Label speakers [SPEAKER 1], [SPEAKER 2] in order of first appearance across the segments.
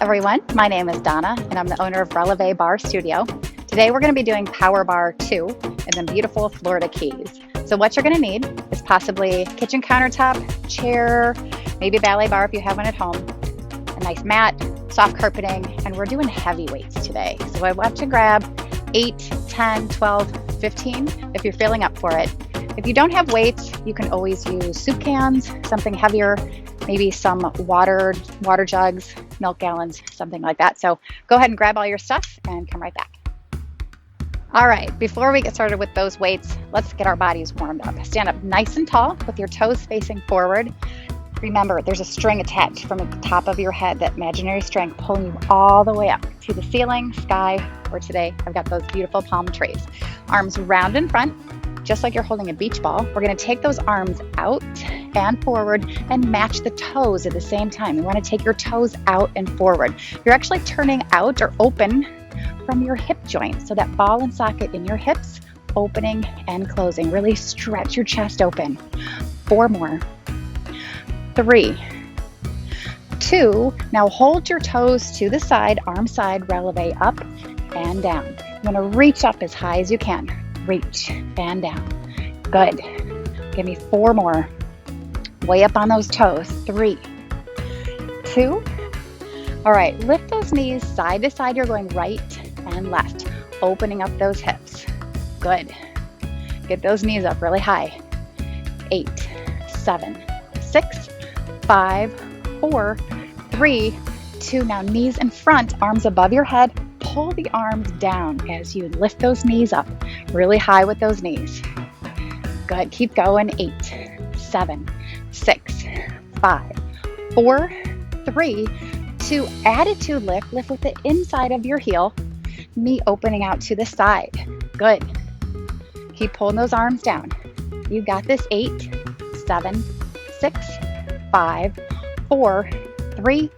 [SPEAKER 1] everyone, my name is Donna and I'm the owner of Releve Bar Studio. Today we're going to be doing Power Barre 2 in the beautiful Florida Keys. So what you're going to need is possibly kitchen countertop, chair, maybe a ballet bar if you have one at home, a nice mat, soft carpeting, and we're doing heavy weights today. So I want to grab 8, 10, 12, 15 if you're feeling up for it. If you don't have weights, you can always use soup cans, something heavier, maybe some water jugs, milk gallons, something like that. So go ahead and grab all your stuff and come right back. All right, before we get started with those weights, let's get our bodies warmed up. Stand up nice and tall with your toes facing forward. Remember, there's a string attached from the top of your head, that imaginary string pulling you all the way up to the ceiling, sky, or today I've got those beautiful palm trees. Arms round in front, just like you're holding a beach ball. We're gonna take those arms out and forward and match the toes at the same time. You wanna take your toes out and forward. You're actually turning out or open from your hip joint. So that ball and socket in your hips, opening and closing. Really stretch your chest open. 4 more. 3, 2, now hold your toes to the side, arm side, releve up and down. You wanna reach up as high as you can. Reach and down. Good. Give me 4 more. Way up on those toes. 3, 2. All right, lift those knees side to side. You're going right and left, opening up those hips. Good. Get those knees up really high. 8, 7, 6, 5, 4, 3, 2. Now knees in front, arms above your head. Pull the arms down as you lift those knees up really high with those knees. Good. Keep going. 8, 7, 6, 5, 4, 3, 2. Attitude lift. Lift with the inside of your heel. Knee opening out to the side. Good. Keep pulling those arms down. You got this. 8, 7, 6, 5, 4, 3,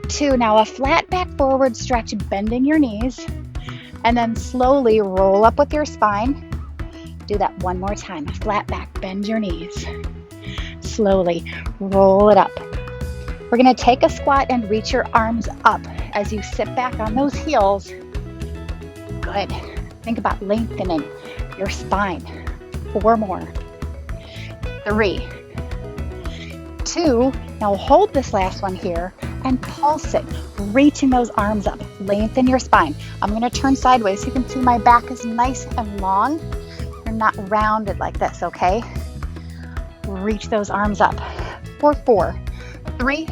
[SPEAKER 1] 2. Now a flat back forward stretch, bending your knees, and then slowly roll up with your spine. Do that one more time. Flat back, bend your knees. Slowly roll it up. We're going to take a squat and reach your arms up as you sit back on those heels. Good. Think about lengthening your spine. 4 more. 3, 2. Now hold this last one here and pulse it, reaching those arms up. Lengthen your spine. I'm going to turn sideways so you can see my back is nice and long. You're not rounded like this, okay? Reach those arms up. 4, 3,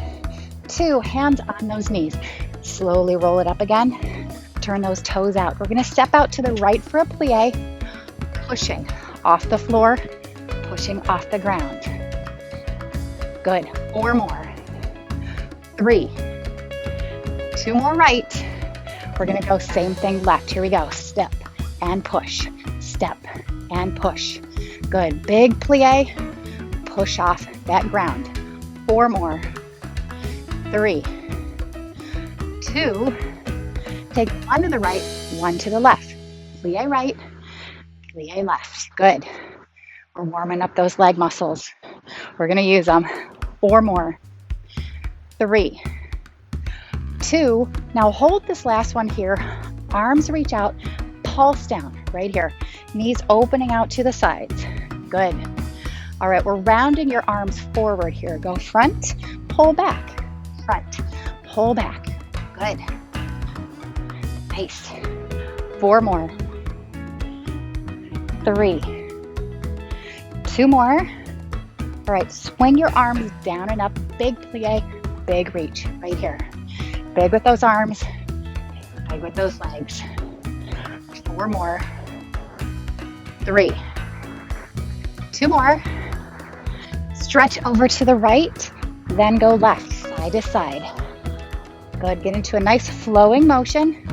[SPEAKER 1] 2. Hands on those knees. Slowly roll it up again. Turn those toes out. We're going to step out to the right for a plie, pushing off the floor, pushing off the ground. Good. 4 more. 3, 2 more right. We're going to go same thing left. Here we go. Step and push. Step and push. Good. Big plie. Push off that ground. 4 more. 3, 2. Take one to the right, one to the left. Plie right, plie left. Good. We're warming up those leg muscles. We're going to use them. 4 more. 3, 2. Now hold this last one here. Arms reach out, pulse down right here. Knees opening out to the sides. Good. All right, we're rounding your arms forward here. Go front, pull back. Front, pull back. Good. Nice. 4 more. 3, 2 more. All right, swing your arms down and up. Big plie, big reach right here. Big with those arms, big with those legs. 4 more. 3, 2 more. Stretch over to the right, then go left, side to side. Good. Get into a nice flowing motion.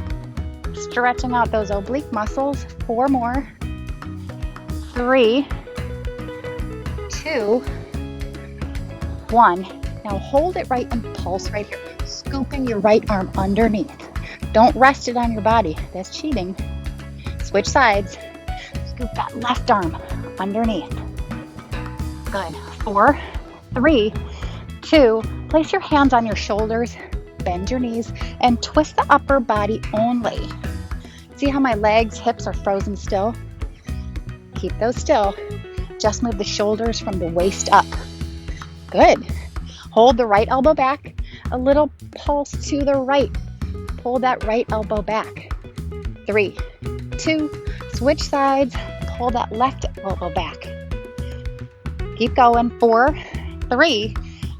[SPEAKER 1] Stretching out those oblique muscles. 4 more. 3, 2, 1. Now hold it right and pulse right here. Scooping your right arm underneath. Don't rest it on your body. That's cheating. Switch sides. Scoop that left arm underneath. Good. 4, 3, 2. Place your hands on your shoulders. bend your knees and twist the upper body only. See how my legs, hips are frozen still? Keep those still. Just move the shoulders from the waist up. Good. Hold the right elbow back. A little pulse to the right. Pull that right elbow back. 3, 2, switch sides. Pull that left elbow back. Keep going. 4, 3,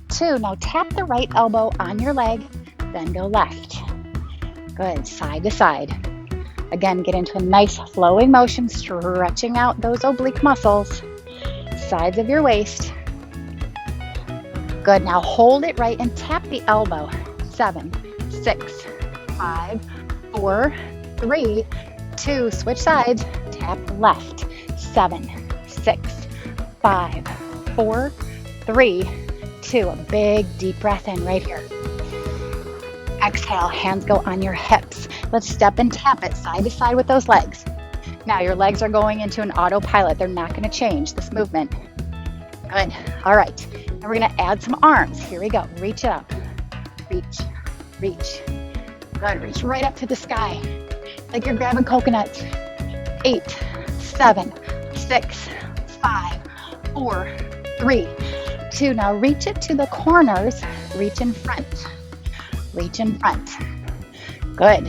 [SPEAKER 1] 2. Now tap the right elbow on your leg, then go left. Good. Side to side. Again, get into a nice flowing motion, stretching out those oblique muscles, sides of your waist. Good. Now hold it right and tap the elbow. 7, 6, 5, 4, 3, 2. Switch sides. Tap left. 7, 6, 5, 4, 3, 2. A big deep breath in right here. Exhale, hands go on your hips. Let's step and tap it side to side with those legs. Now your legs are going into an autopilot. They're not going to change this movement. Good. All right. Now we're going to add some arms. Here we go. Reach it up. Reach. Reach. Good. Reach right up to the sky. Like you're grabbing coconuts. 8, 7, 6, 5, 4, 3, 2. Now reach it to the corners. Reach in front. Reach in front. Good.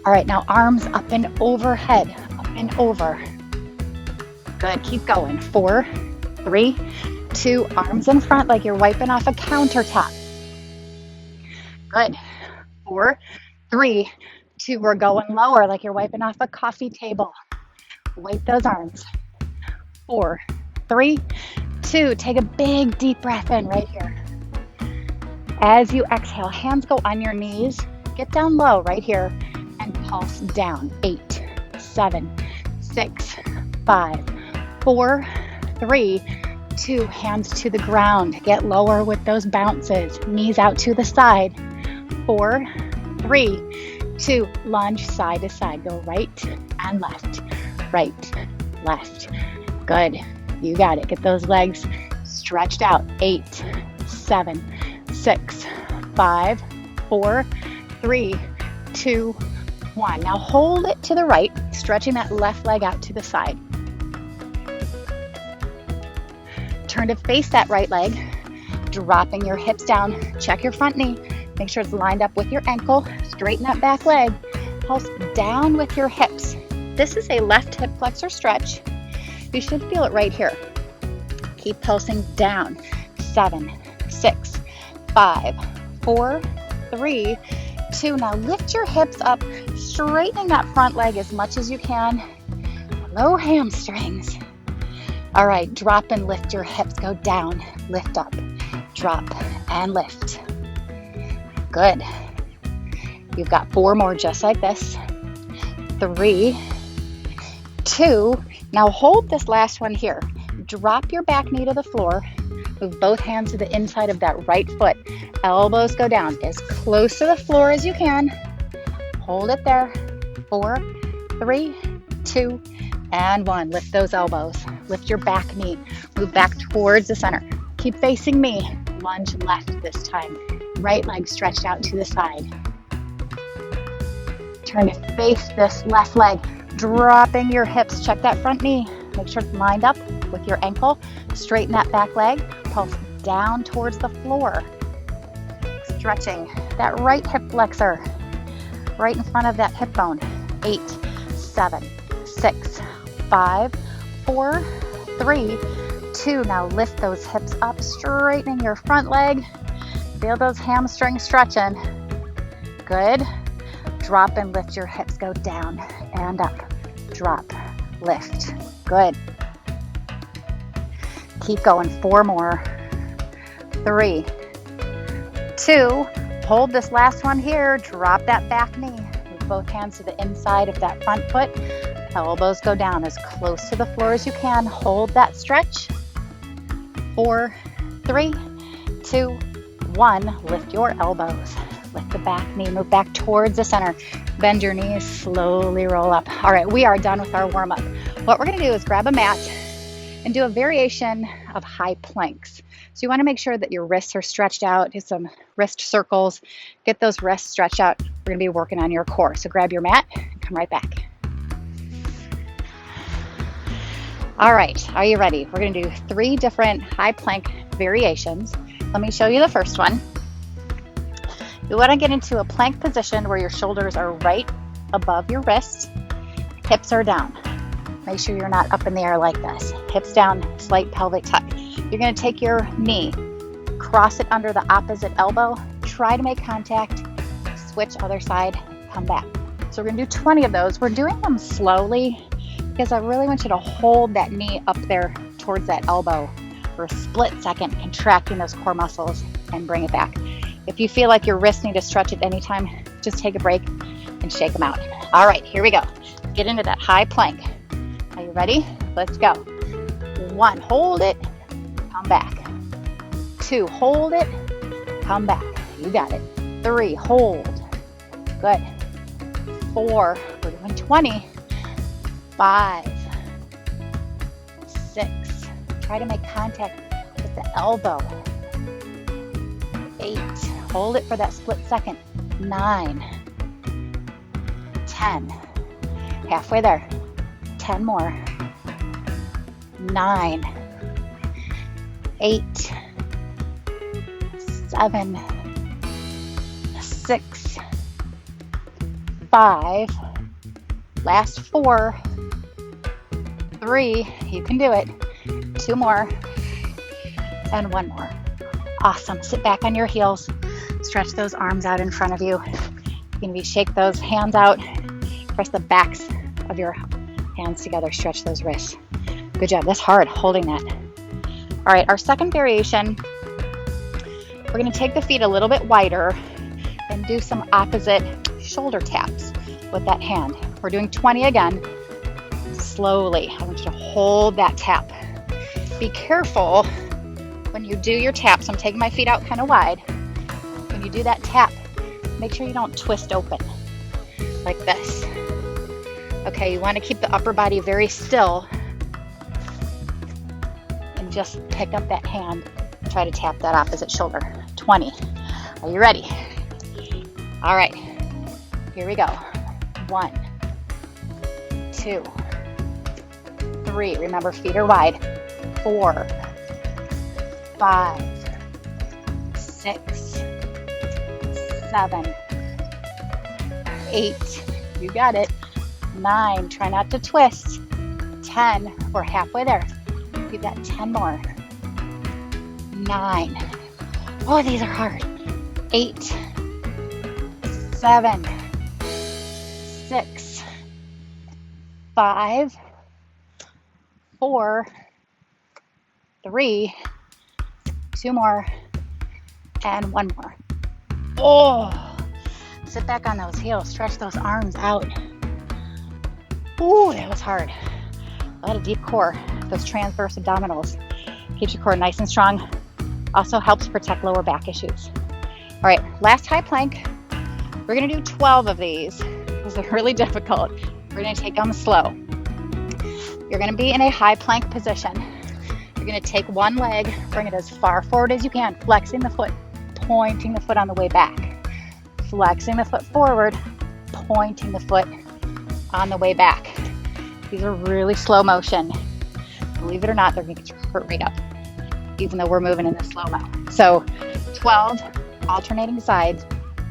[SPEAKER 1] All right, now arms up and overhead, up and over. Good, keep going. 4, 3, 2, arms in front like you're wiping off a countertop. Good. 4, 3, 2, we're going lower like you're wiping off a coffee table. Wipe those arms. 4, 3, 2, take a big deep breath in right here. As you exhale, hands go on your knees. Get down low right here and pulse down. 8, 7, 6, 5, 4, 3, 2. Hands to the ground. Get lower with those bounces. Knees out to the side. 4, 3, 2. Lunge side to side. Go right and left. Right, left. Good. You got it. Get those legs stretched out. 8, 7, 6, 5, 4, 3, 2, 1. Now hold it to the right, stretching that left leg out to the side. Turn to face that right leg, dropping your hips down. Check your front knee. Make sure it's lined up with your ankle. Straighten that back leg. Pulse down with your hips. This is a left hip flexor stretch. You should feel it right here. Keep pulsing down. 7, 6, 5, 4, 3, 2. Now lift your hips up, straightening that front leg as much as you can. Low hamstrings. All right, drop and lift your hips. Go down, lift up, drop and lift. Good. You've got 4 more just like this. 3, 2. Now hold this last one here. Drop your back knee to the floor. Move both hands to the inside of that right foot. Elbows go down as close to the floor as you can. Hold it there. 4, 3, 2, and 1. Lift those elbows. Lift your back knee. Move back towards the center. Keep facing me. Lunge left this time. Right leg stretched out to the side. Turn to face this left leg. Dropping your hips. Check that front knee. Make sure it's lined up with your ankle. Straighten that back leg. Pulse down towards the floor. Stretching that right hip flexor right in front of that hip bone. 8, 7, 6, 5, 4, 3, 2. Now lift those hips up, straightening your front leg. Feel those hamstrings stretching. Good. Drop and lift your hips. Go down and up. Drop, lift. Good. Keep going. 4 more. 3, 2. Hold this last one here. Drop that back knee. Move both hands to the inside of that front foot. Elbows go down as close to the floor as you can. Hold that stretch. 4, 3, 2, 1. Lift your elbows. Lift the back knee. Move back towards the center. Bend your knees. Slowly roll up. All right, we are done with our warm-up. What we're going to do is grab a mat and do a variation of high planks. So you want to make sure that your wrists are stretched out. Do some wrist circles. Get those wrists stretched out. We're going to be working on your core. So grab your mat and come right back. All right, are you ready? We're going to do 3 different high plank variations. Let me show you the first one. You want to get into a plank position where your shoulders are right above your wrists, hips are down. Make sure you're not up in the air like this. Hips down, slight pelvic tuck. You're going to take your knee, cross it under the opposite elbow, try to make contact, switch other side, come back. So we're going to do 20 of those. We're doing them slowly because I really want you to hold that knee up there towards that elbow for a split second, contracting those core muscles and bring it back. If you feel like your wrists need to stretch at any time, just take a break and shake them out. All right, here we go. Get into that high plank. Are you ready? Let's go. 1, hold it, come back. 2, hold it, come back. You got it. 3, hold. Good. 4, we're doing 20. 5, 6, try to make contact with the elbow. 8, hold it for that split second. 9, 10, halfway there. 10 more. 9, 8, 7, 6, 5, last 4, 3, you can do it. 2 more, and 1 more. Awesome. Sit back on your heels. Stretch those arms out in front of you. You can shake those hands out. Press the backs of your hands together. Stretch those wrists. Good job. That's hard, holding that. All right, our second variation, we're going to take the feet a little bit wider and do some opposite shoulder taps with that hand. We're doing 20 again. Slowly. I want you to hold that tap. Be careful when you do your tap. So I'm taking my feet out kind of wide. When you do that tap, make sure you don't twist open like this. Okay, you want to keep the upper body very still and just pick up that hand and try to tap that opposite shoulder. 20. Are you ready? All right, here we go. 1, 2, 3. Remember, feet are wide. 4, 5, 6, 7, 8. You got it. 9. Try not to twist. 10. We're halfway there. You've got 10 more. 9. Oh, these are hard. 8, 7, 6, 5, 4, 3, 2 more, and 1 more. Oh, sit back on those heels. Stretch those arms out. Ooh, that was hard. A lot of deep core. Those transverse abdominals. Keeps your core nice and strong. Also helps protect lower back issues. All right, last high plank. We're going to do 12 of these. These are really difficult. We're going to take them slow. You're going to be in a high plank position. You're going to take one leg, bring it as far forward as you can, flexing the foot, pointing the foot on the way back. Flexing the foot forward, pointing the foot on the way back. These are really slow motion. Believe it or not, they're going to get your heart rate up, even though we're moving in the slow-mo. So 12 alternating sides.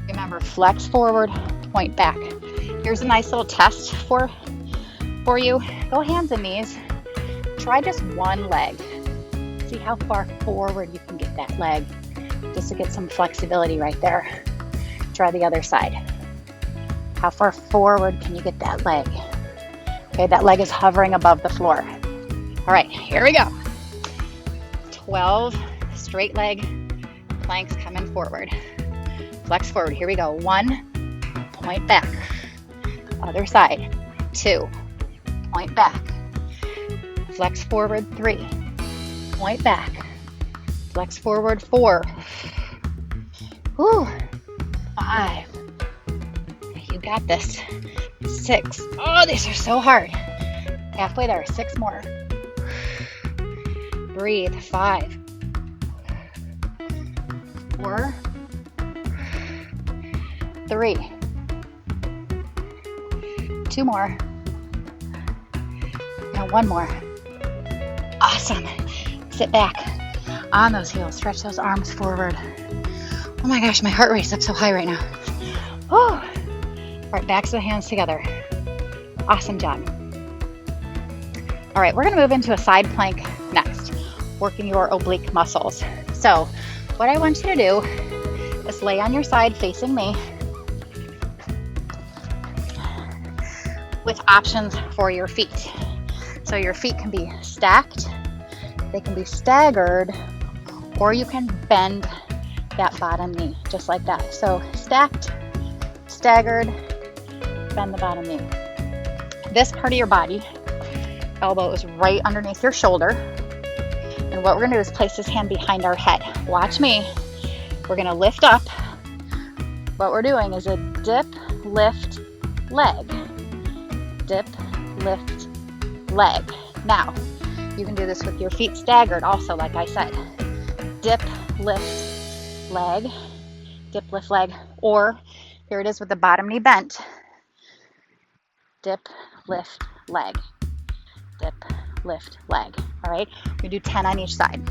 [SPEAKER 1] Remember, flex forward, point back. Here's a nice little test for you. Go hands and knees. Try just one leg. See how far forward you can get that leg, just to get some flexibility right there. Try the other side. How far forward can you get that leg? Okay, that leg is hovering above the floor. All right, here we go. 12 straight leg planks coming forward. Flex forward. Here we go. 1, point back. Other side. 2, point back. Flex forward. 3, point back. Flex forward. 4. Whew. 5. You got this. 6. Oh, these are so hard. Halfway there. 6 more. Breathe. 5. 4, 3, 2 more, and 1 more. Awesome. Sit back on those heels, stretch those arms forward. Oh my gosh, my heart rate's up so high right now. Oh. All right, backs of the hands together. Awesome job. All right, we're gonna move into a side plank next, working your oblique muscles. So what I want you to do is lay on your side facing me with options for your feet. So your feet can be stacked, they can be staggered, or you can bend that bottom knee, just like that. So stacked, staggered, bend the bottom knee. This part of your body, elbow is right underneath your shoulder. And what we're gonna do is place this hand behind our head. Watch me. We're gonna lift up. What we're doing is a dip, lift, leg. Dip, lift, leg. Now, you can do this with your feet staggered also, like I said. Dip, lift, leg. Dip, lift, leg. Or, here it is with the bottom knee bent. Dip, lift, leg. Dip, lift, leg. All right, we do 10 on each side.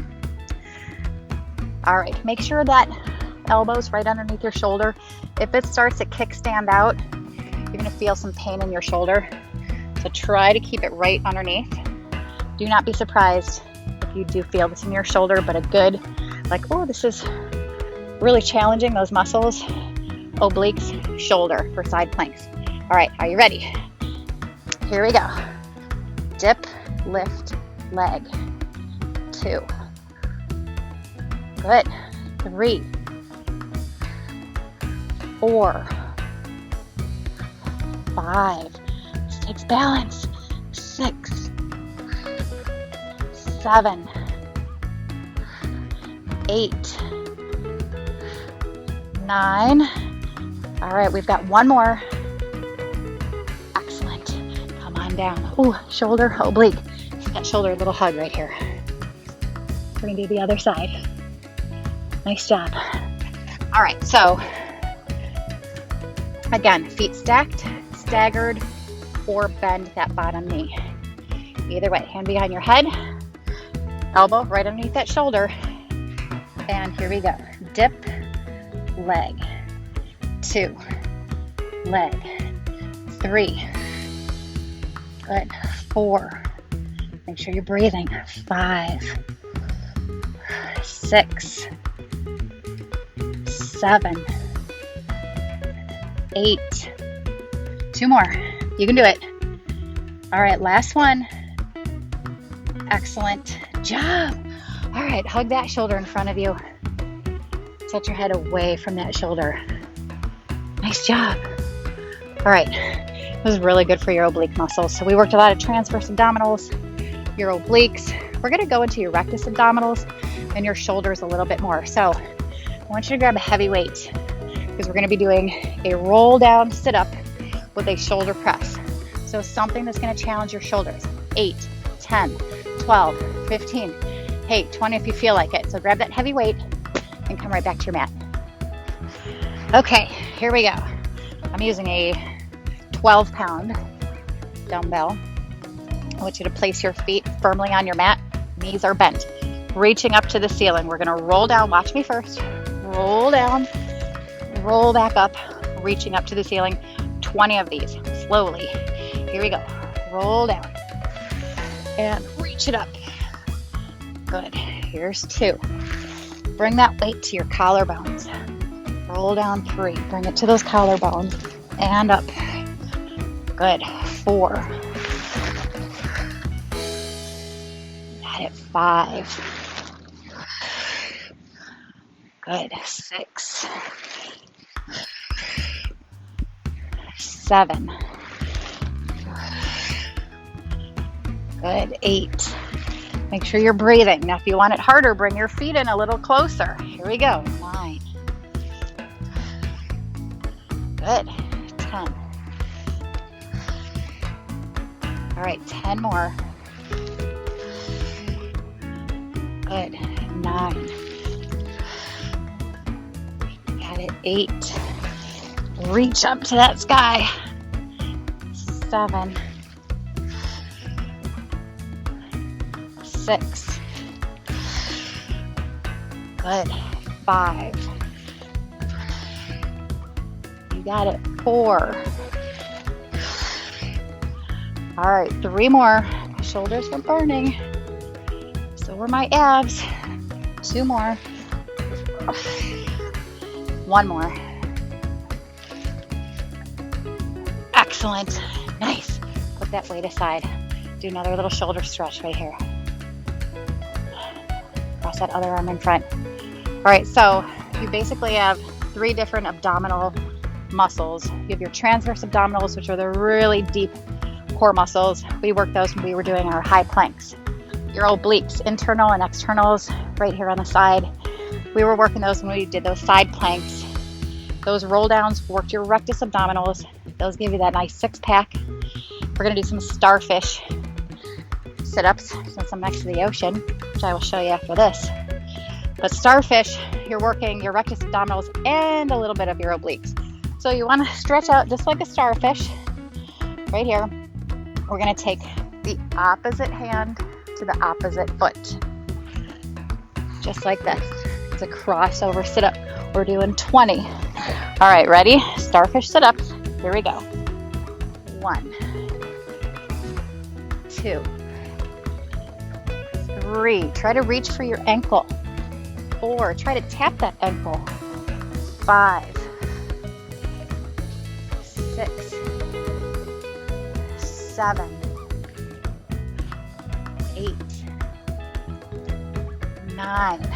[SPEAKER 1] All right, make sure that elbow's right underneath your shoulder. If it starts to kickstand out, you're gonna feel some pain in your shoulder. So try to keep it right underneath. Do not be surprised if you do feel this in your shoulder, but a good, like, oh, this is really challenging those muscles, obliques, shoulder for side planks. All right, are you ready? Here we go. Dip, lift, leg. 2. Good. 3, 4, 5. This takes balance. 6, 7, 8, 9. All right, we've got 1 more. Excellent. Come on down. Ooh, shoulder, oblique. Give that shoulder a little hug right here. We're gonna do the other side. Nice job. All right, so again, feet stacked, staggered, or bend that bottom knee. Either way, hand behind your head, elbow right underneath that shoulder, and here we go. Dip, leg. 2, leg. 3, good. 4, make sure you're breathing. 5, 6, 7, 8. 2 more. You can do it. All right, last one. Excellent job. All right, hug that shoulder in front of you. Set your head away from that shoulder. Nice job. All right, this is really good for your oblique muscles. So we worked a lot of transverse abdominals, your obliques. We're gonna go into your rectus abdominals and your shoulders a little bit more. So I want you to grab a heavy weight because we're gonna be doing a roll down sit up with a shoulder press. So something that's gonna challenge your shoulders. 8, 10, 12, 15, hey, 20 if you feel like it. So grab that heavy weight and come right back to your mat. Okay, here we go. I'm using a 12-pound dumbbell. I want you to place your feet firmly on your mat. Knees are bent, reaching up to the ceiling. We're gonna roll down, watch me first. Roll down, roll back up, reaching up to the ceiling. 20 of these, slowly. Here we go. Roll down and reach it up. Good. Here's 2. Bring that weight to your collarbones. Roll down 3. Bring it to those collarbones and up. Good. 4. Got it. 5. Good. 6. 7. Good. 8. Make sure you're breathing. Now, if you want it harder, bring your feet in a little closer. Here we go. 9. Good. 10. All right, 10 more. Good. 9. Got it. 8. Reach up to that sky. 7. 6. Good. 5. You got it. 4. All right, 3 more. My shoulders are burning. So were my abs. 2 more. 1 more. Excellent. Nice. Put that weight aside. Do another little shoulder stretch right here. Cross that other arm in front. All right, so you basically have 3 different abdominal muscles. You have your transverse abdominals, which are the really deep core muscles. We worked those when we were doing our high planks. Your obliques, internal and externals, right here on the side. We were working those when we did those side planks. Those roll downs worked your rectus abdominals. Those give you that nice 6-pack. We're gonna do some starfish sit-ups since I'm next to the ocean, which I will show you after this. But starfish, you're working your rectus abdominals and a little bit of your obliques. So you wanna stretch out just like a starfish. Right here, we're gonna take the opposite hand to the opposite foot. Just like this. It's a crossover sit-up. We're doing 20. All right, ready? Starfish sit-ups. Here we go. 1, 2, 3. Try to reach for your ankle. 4. Try to tap that ankle. 5, 6, 7, 8, 9,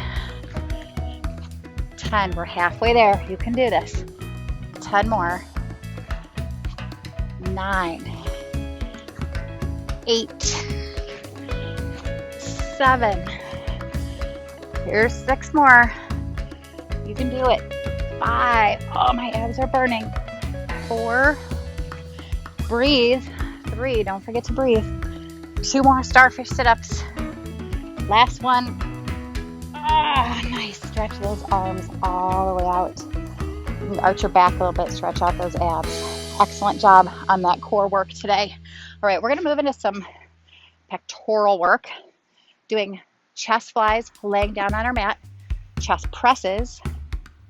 [SPEAKER 1] 10. We're halfway there. You can do this. 10 more. 9, 8, 7. Here's 6 more. You can do it. 5. Oh, my abs are burning. 4. Breathe. 3. Don't forget to breathe. 2 more starfish sit-ups. Last one. Ah, nice. Stretch those arms all the way out. You can arch your back a little bit. Stretch out those abs. Excellent job on that core work today. All right, we're going to move into some pectoral work, doing chest flies, laying down on our mat, chest presses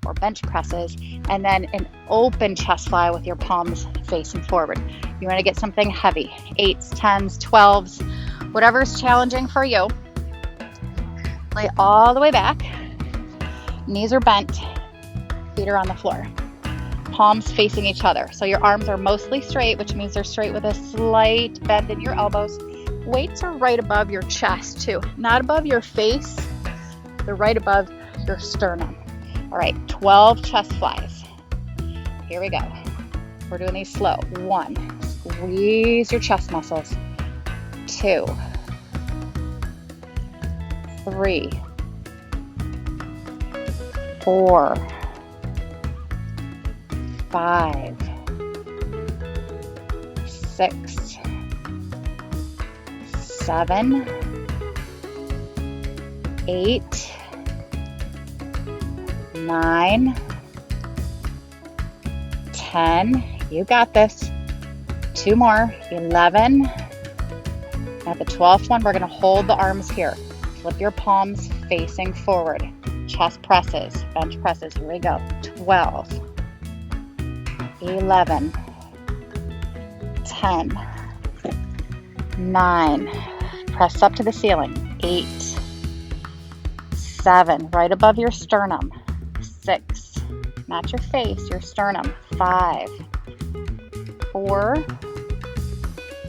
[SPEAKER 1] or bench presses, and then an open chest fly with your palms facing forward. You want to get something heavy, 8s, 10s, 12s, whatever's challenging for you. Lay all the way back, knees are bent, feet are on the floor. Palms facing each other. So your arms are mostly straight, which means they're straight with a slight bend in your elbows. Weights are right above your chest too, not above your face. They're right above your sternum. All right, 12 chest flies. Here we go. We're doing these slow. 1, squeeze your chest muscles. 2, 3, 4, 5, 6, 7, 8, 9, 10. You got this. 2 more. 11. At the 12th one, we're going to hold the arms here. Flip your palms facing forward. Chest presses, bench presses. Here we go. 12. 11, 10, 9, press up to the ceiling, 8, 7, right above your sternum, 6, not your face, your sternum, 5, 4,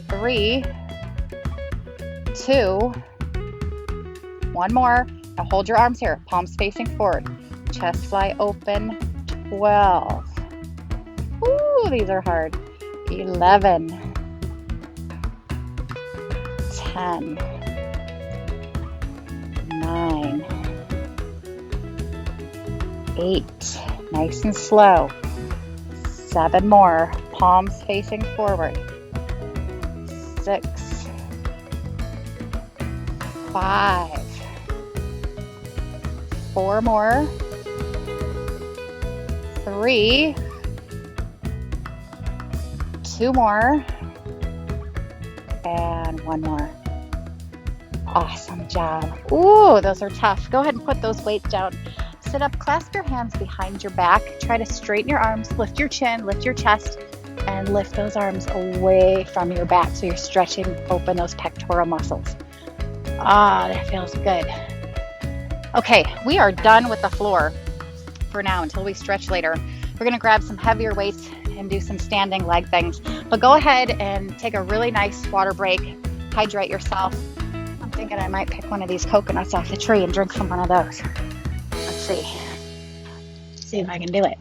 [SPEAKER 1] 3, 2, 1 more. Now hold your arms here, palms facing forward, chest fly open, 12. Ooh, these are hard. 11, 10, 9, 8, nice and slow. 7 more, palms facing forward. 6, 5, 4 more. 3, 2 more, and 1 more. Awesome job. Ooh, those are tough. Go ahead and put those weights down. Sit up, clasp your hands behind your back. Try to straighten your arms, lift your chin, lift your chest, and lift those arms away from your back so you're stretching open those pectoral muscles. Ah, that feels good. Okay, we are done with the floor for now until we stretch later. We're gonna grab some heavier weights and do some standing leg things. But go ahead and take a really nice water break, hydrate yourself. I'm thinking I might pick one of these coconuts off the tree and drink from one of those. Let's see if I can do it.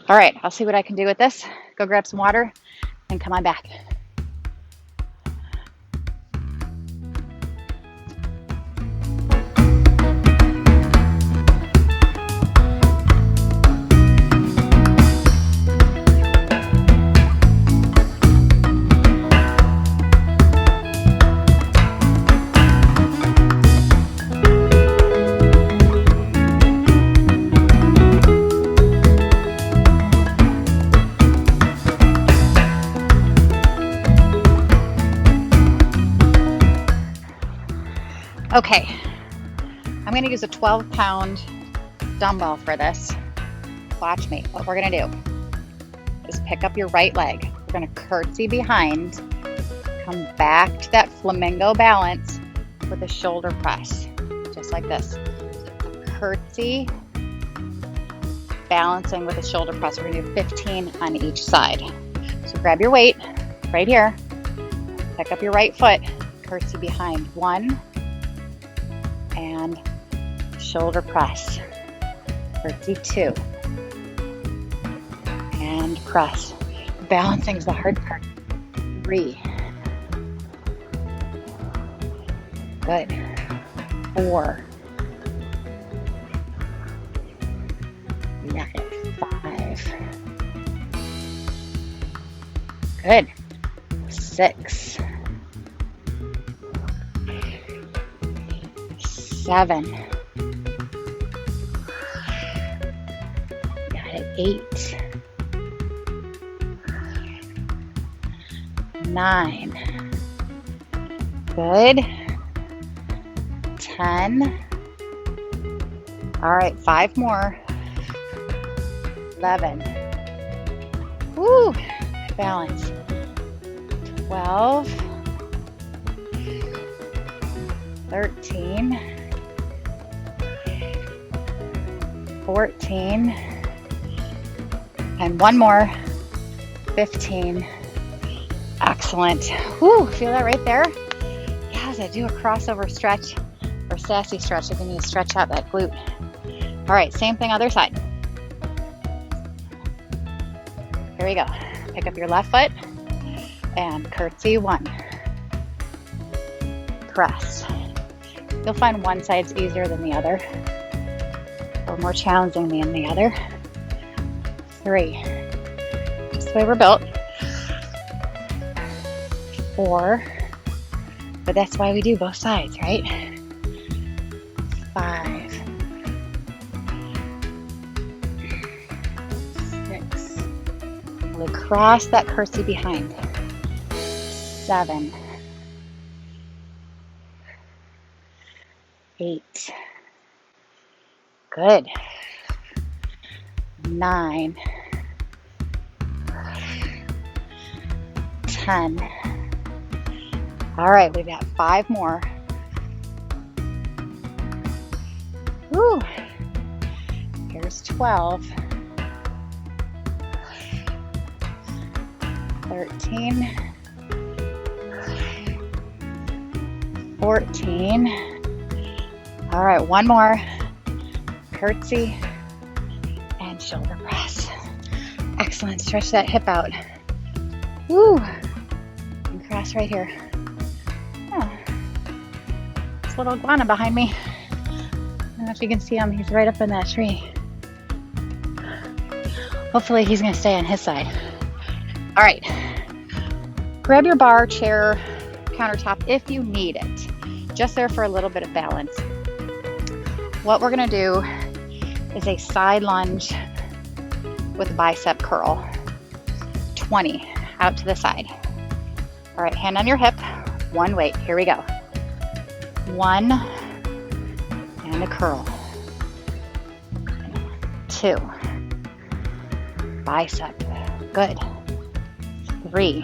[SPEAKER 1] All right, I'll see what I can do with this. Go grab some water and come on back. Okay, I'm gonna use a 12-pound dumbbell for this. Watch me. What we're gonna do is pick up your right leg. We're gonna curtsy behind, come back to that flamingo balance with a shoulder press, just like this. Curtsy, balancing with a shoulder press. We're gonna do 15 on each side. So grab your weight right here, pick up your right foot, curtsy behind. 1, and shoulder press. Curtsy 2, and press. Balancing is the hard part. 3, good. 4, you got it. 5, good. 6, 7, got it. 8, 9, good. 10, all right, 5 more. 11, woo, balance. 12, 13, 14, and 1 more. 15. Excellent. Woo, feel that right there? Yeah, as I do a crossover stretch or sassy stretch, I can need to stretch out that glute. All right, same thing other side. Here we go. Pick up your left foot and curtsy 1. Press. You'll find one side's easier than the other, or more challenging than the other. 3. Just the way we're built. 4. But that's why we do both sides, right? 5. 6. We'll cross that curtsy behind. 7. 8. Good. 9. 10. All right, we've got 5 more. Woo. Here's 12. 13. 14. All right, 1 more. Curtsy and shoulder press. Excellent. Stretch that hip out. Woo. And cross right here. Oh. This little iguana behind me. I don't know if you can see him. He's right up in that tree. Hopefully he's going to stay on his side. All right. Grab your bar, chair, countertop if you need it. Just there for a little bit of balance. What we're going to do is a side lunge with bicep curl. 20 out to the side. All right, hand on your hip, one weight. Here we go. 1 and a curl. 2, bicep, good. 3,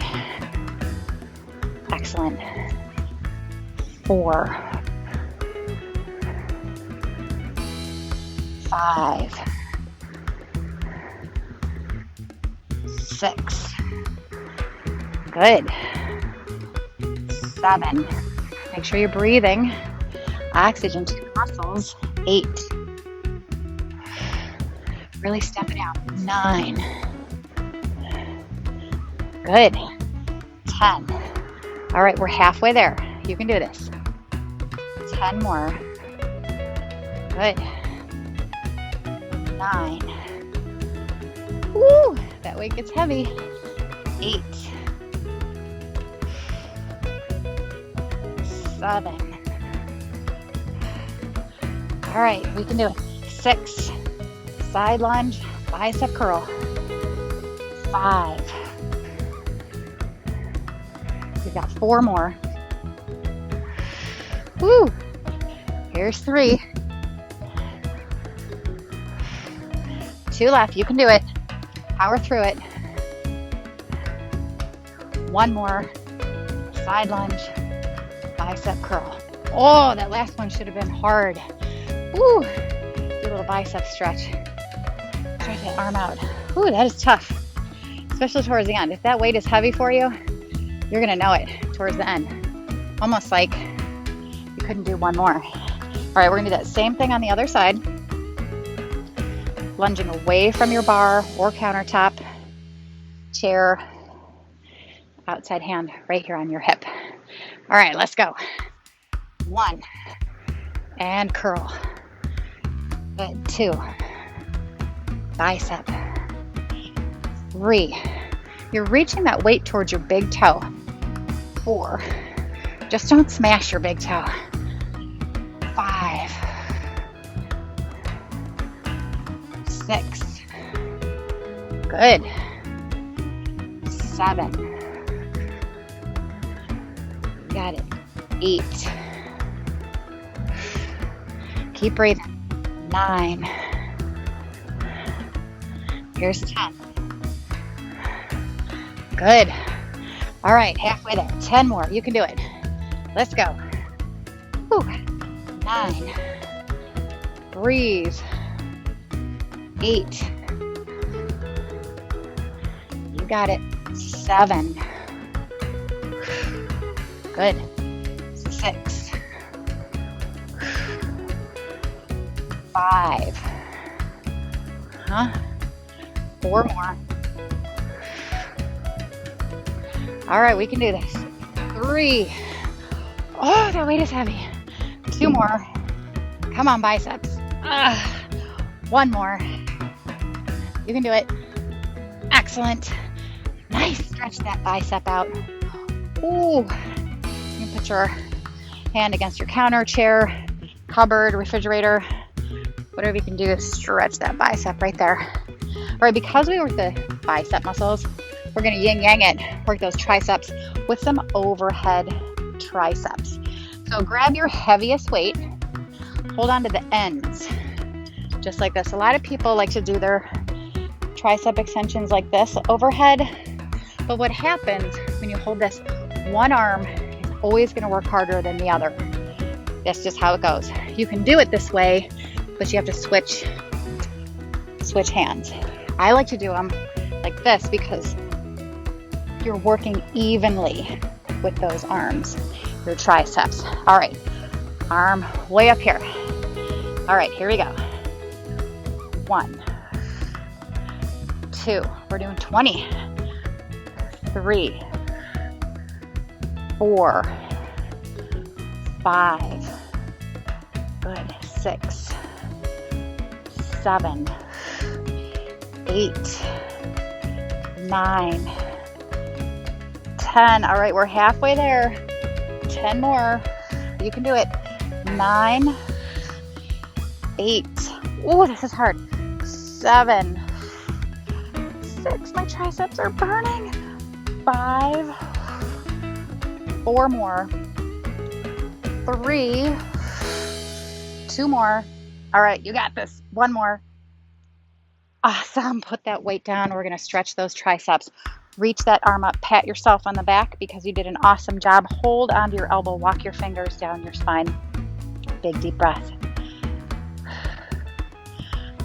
[SPEAKER 1] excellent. 4, 5, 6, good. 7, make sure you're breathing oxygen to your muscles. 8, really step it out. 9, good. 10, all right, we're halfway there. You can do this. 10 more, good. 9, woo, that weight gets heavy. 8, 7, all right, we can do it. 6, side lunge, bicep curl. 5, we've got 4 more. Woo, here's 3. 2 left, you can do it. Power through it. 1 more, side lunge, bicep curl. Oh, that last one should have been hard. Woo, do a little bicep stretch. Stretch that arm out. Ooh, that is tough, especially towards the end. If that weight is heavy for you, you're gonna know it towards the end. Almost like you couldn't do 1 more. All right, we're gonna do that same thing on the other side. Lunging away from your bar or countertop, chair, outside hand right here on your hip. All right, let's go. 1 and curl. Good. 2, bicep. 3, you're reaching that weight towards your big toe. 4, just don't smash your big toe. 5, 6, good. 7, got it. 8, keep breathing. 9, here's 10, good. All right, halfway there. 10 more, you can do it. Let's go. Whew. 9, breathe. 8, you got it. 7, good. 6, 5, 4 more. All right, we can do this. 3, oh, that weight is heavy. 2 more, come on, biceps. 1 more, you can do it. Excellent. Nice, stretch that bicep out. Ooh, you can put your hand against your counter, chair, cupboard, refrigerator, whatever you can do to stretch that bicep right there. All right, because we work the bicep muscles, we're gonna yin-yang it, work those triceps with some overhead triceps. So grab your heaviest weight, hold on to the ends, just like this. A lot of people like to do their tricep extensions like this overhead, but what happens when you hold this, one arm is always gonna work harder than the other. That's just how it goes. You can do it this way, but you have to switch hands. I like to do them like this because you're working evenly with those arms, your triceps. All right, arm way up here. All right, here we go. 1, 2, we're doing 20. 3, 4, 5, good. 6, 7, 8, 9, 10. All right, we're halfway there. 10 more. You can do it. 9, 8, Oh, this is hard. 7, 6, my triceps are burning. 5, 4 more. 3, 2 more. All right, you got this. 1 more. Awesome. Put that weight down. We're going to stretch those triceps. Reach that arm up. Pat yourself on the back because you did an awesome job. Hold onto your elbow. Walk your fingers down your spine. Big deep breath.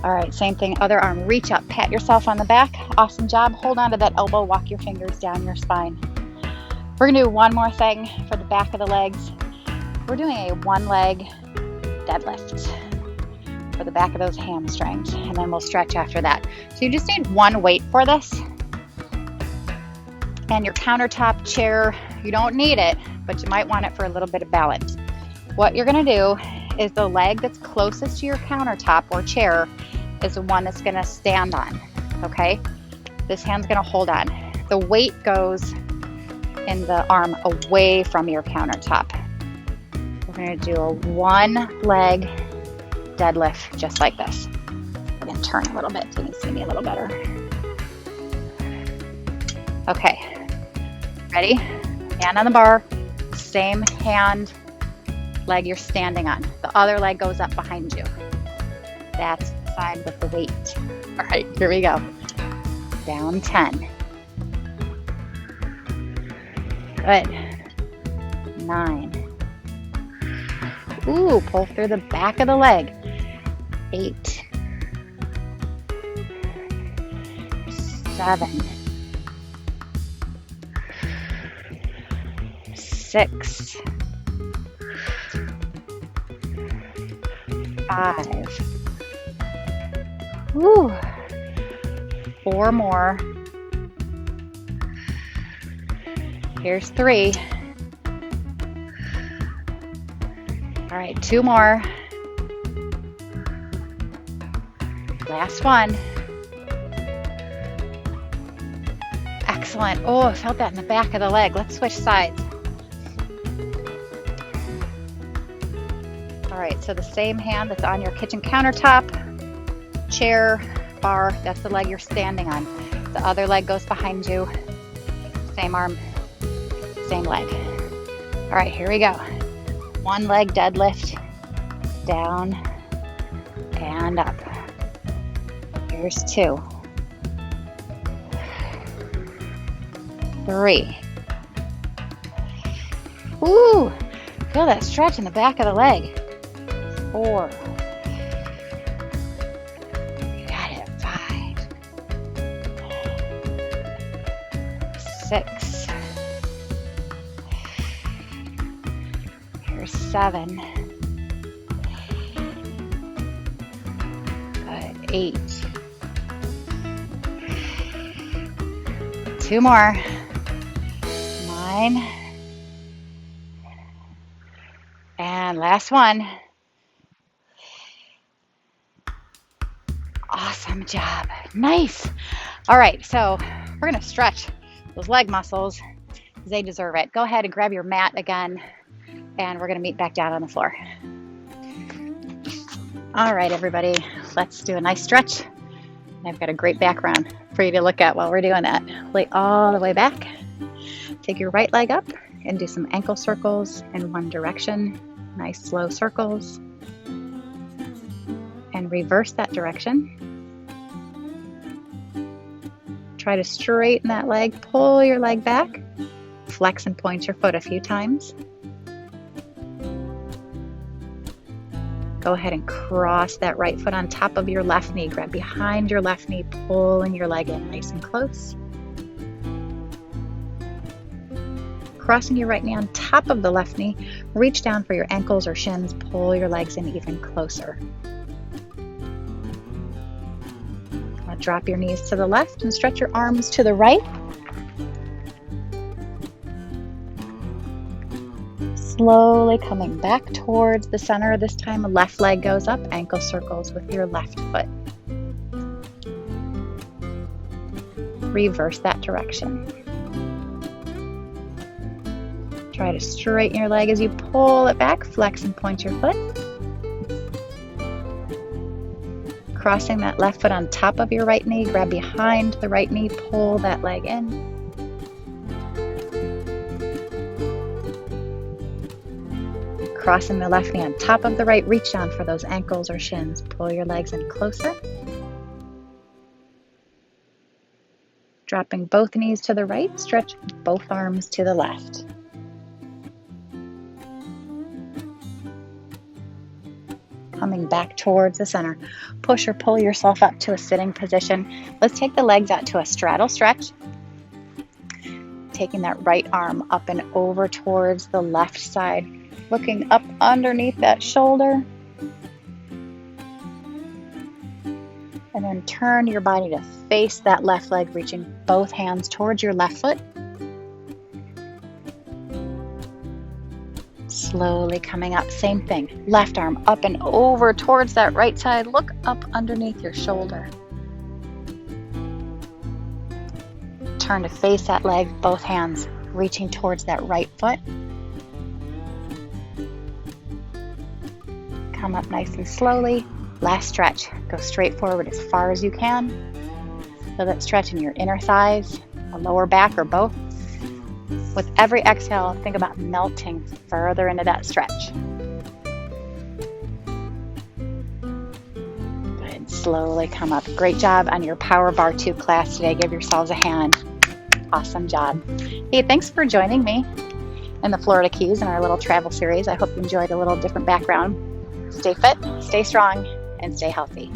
[SPEAKER 1] All right, same thing. Other arm. Reach up. Pat yourself on the back. Awesome job. Hold onto that elbow. Walk your fingers down your spine. We're going to do one more thing for the back of the legs. We're doing a 1-leg deadlift for the back of those hamstrings, and then we'll stretch after that. So you just need one weight for this. And your countertop chair, you don't need it, but you might want it for a little bit of balance. What you're gonna do is the leg that's closest to your countertop or chair is the one that's gonna stand on, okay? This hand's gonna hold on. The weight goes in the arm away from your countertop. We're gonna do a 1-leg deadlift just like this. I'm gonna turn a little bit so you can see me a little better. Okay. Ready? Hand on the bar, same hand, leg you're standing on. The other leg goes up behind you. That's the side with the weight. All right, here we go. Down 10. Good. 9. Ooh, pull through the back of the leg. 8. 7. 6, 5. Ooh. 4 more. Here's 3. All right, 2 more. Last one. Excellent. Oh, I felt that in the back of the leg. Let's switch sides. All right, so the same hand that's on your kitchen countertop, chair, bar, that's the leg you're standing on. The other leg goes behind you. Same arm, same leg. All right, here we go. 1-leg deadlift, down and up. Here's 2. 3. Ooh, feel that stretch in the back of the leg. 4. You got it. 5. 6. Here's 7. Good. 8. 2 more. 9. And last one. Awesome job. Nice. All right, so we're going to stretch those leg muscles because they deserve it. Go ahead and grab your mat again, and we're going to meet back down on the floor. All right, everybody, let's do a nice stretch. I've got a great background for you to look at while we're doing that. Lay all the way back. Take your right leg up and do some ankle circles in one direction. Nice slow circles. And reverse that direction. Try to straighten that leg. Pull your leg back. Flex and point your foot a few times. Go ahead and cross that right foot on top of your left knee. Grab behind your left knee, pulling your leg in nice and close. Crossing your right knee on top of the left knee, reach down for your ankles or shins, pull your legs in even closer. Now drop your knees to the left and stretch your arms to the right. Slowly coming back towards the center. This time, left leg goes up, ankle circles with your left foot. Reverse that direction. Try to straighten your leg as you pull it back, flex and point your foot. crossing that left foot on top of your right knee. Grab behind the right knee, pull that leg in. Crossing the left knee on top of the right, reach down for those ankles or shins. Pull your legs in closer. Dropping both knees to the right, stretch both arms to the left. Coming back towards the center. Push or pull yourself up to a sitting position. Let's take the legs out to a straddle stretch. Taking that right arm up and over towards the left side. Looking up underneath that shoulder. And then turn your body to face that left leg, reaching both hands towards your left foot. Slowly coming up, same thing. Left arm up and over towards that right side. Look up underneath your shoulder. Turn to face that leg, both hands reaching towards that right foot. Come up nice and slowly. Last stretch. Go straight forward as far as you can. Feel that stretch in your inner thighs, the lower back, or both. With every exhale, think about melting further into that stretch. Go ahead and slowly come up. Great job on your Power Barre 2 class today. Give yourselves a hand. Awesome job. Hey, thanks for joining me in the Florida Keys in our little travel series. I hope you enjoyed a little different background. Stay fit, stay strong, and stay healthy.